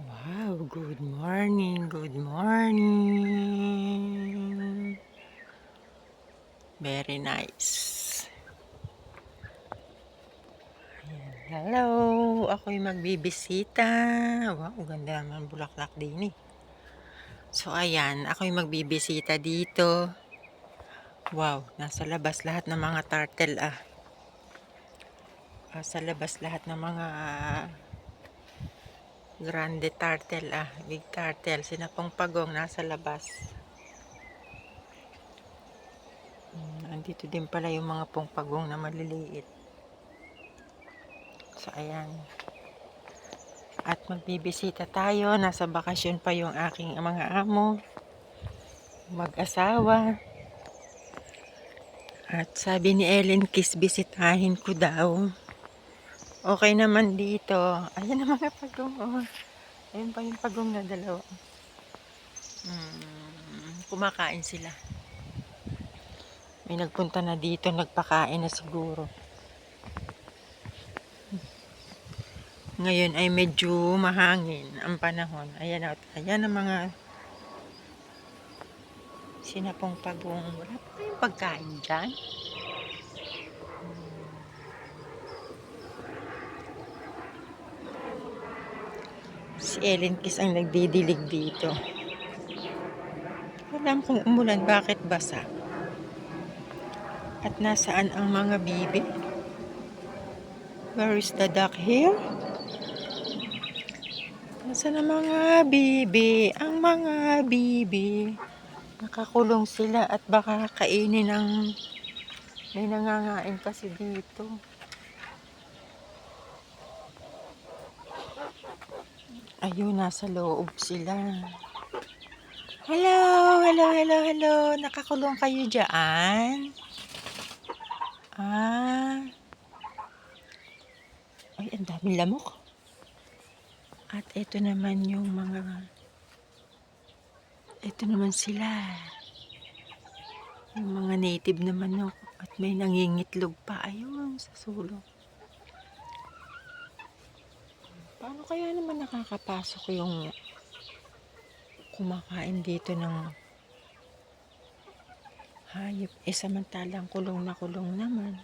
Wow, good morning, good morning. Very nice. Ayan. Hello, ako'y magbibisita. Wow, ganda naman bulaklak din eh. So ayan, ako'y magbibisita dito. Wow, nasa labas lahat ng mga turtle ah. Sa labas lahat ng mga grande turtle ah, big turtle, sinapong pagong nasa labas. Andito din pala yung mga pongpagong na maliliit. So ayan. At magbibisita tayo. Nasa bakasyon pa yung aking mga amo. Mag-asawa. At sabi ni Ellen Kiss, bisitahin ko daw. Okay naman dito. Ayan ang mga pagong. Oh. Ayun pa yung pagong na dalawa. Kumakain sila. May nagpunta na dito. Nagpakain na siguro. Ngayon ay medyo mahangin ang panahon. Ayan at ayan ang mga sinapong pagong. Wala pa kayong pagkain dyan? Si Ellen Kiss ang nagdidilig dito. Alam kung umulan, bakit basa? At nasaan ang mga bibi? Where is the duck here? Nasaan ang mga bibi? Ang mga bibi. Nakakulong sila at baka kainin ng... May nangangain kasi dito. Ayun, nasa loob sila. Hello, hello, hello, hello. Nakakulong kayo dyan? Ay, ang daming lamok. At ito naman yung mga... Ito naman sila. Yung mga native na manok. At may nangingitlog pa. Ayun, sa sulok. Paano kaya naman nakakapasok yung kumakain dito ng hayop? Samantalang kulong na kulong naman.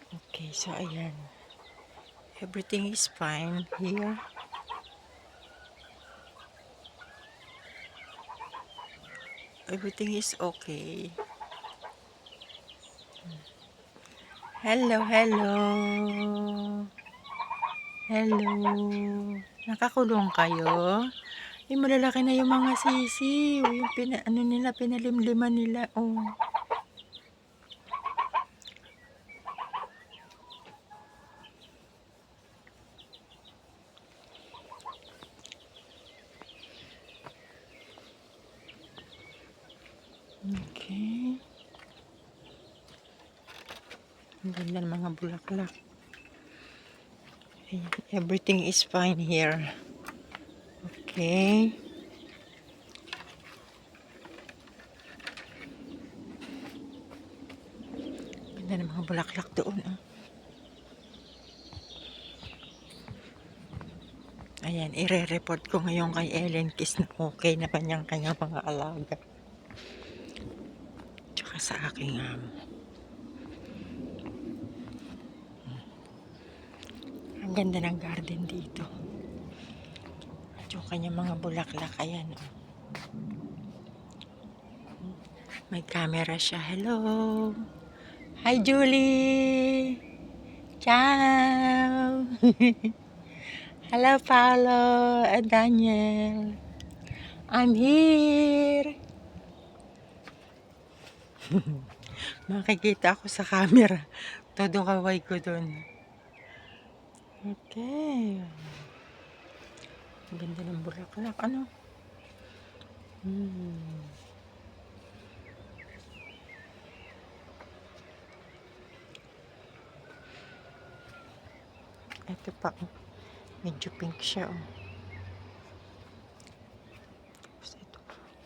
Okay, so ayan. Everything is fine here. Everything is okay. Hello, hello. Hello. Nakakulong kayo? Malalaki na yung mga sisiw. Yung pinalimliman nila. Oh. Okay. Ang ganda ng mga bulaklak. Everything is fine here. Okay. Ganda ng mga bulaklak doon. Ayan, ire-report ko ngayon kay Ellen Kiss na okay na kanyang mga alaga. Tsaka sa aking amo. Ang ganda ng garden dito. At yung kanyang mga bulaklak, ayan. May camera siya. Hello. Hi, Julie. Ciao. Hello, Paolo and Daniel. I'm here. Makikita ako sa camera. Todo kaway ko dun. Okay. Ang ganda ng bulaklak. Ano? Ito pa. Medyo pink siya.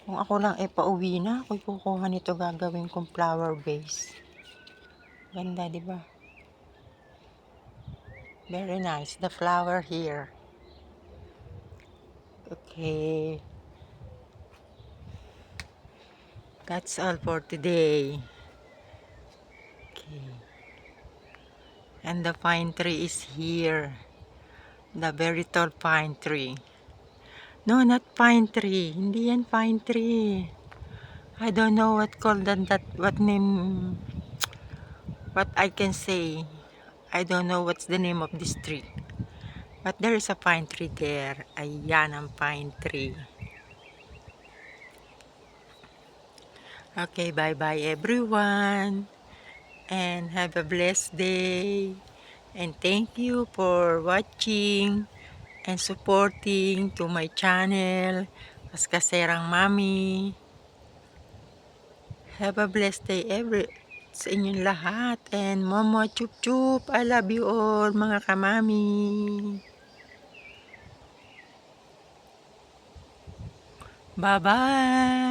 Kung ako lang pauwi na, ako'y kukuha nito, gagawin kong flower vase. Ganda, di ba? Very nice, the flower here. Okay, that's all for today. Okay, and the pine tree is here. The very tall pine tree. No, not pine tree. Hindi yan pine tree. I don't know what called that, what name, what I can say. I don't know what's the name of this tree. But there is a pine tree there. Ayan ang pine tree. Okay, bye-bye everyone. And have a blessed day. And thank you for watching and supporting to my channel, Kaskaserang Mami. Have a blessed day sa inyong lahat. And Momo Chup Chup, I love you all mga kamami. Bye-bye.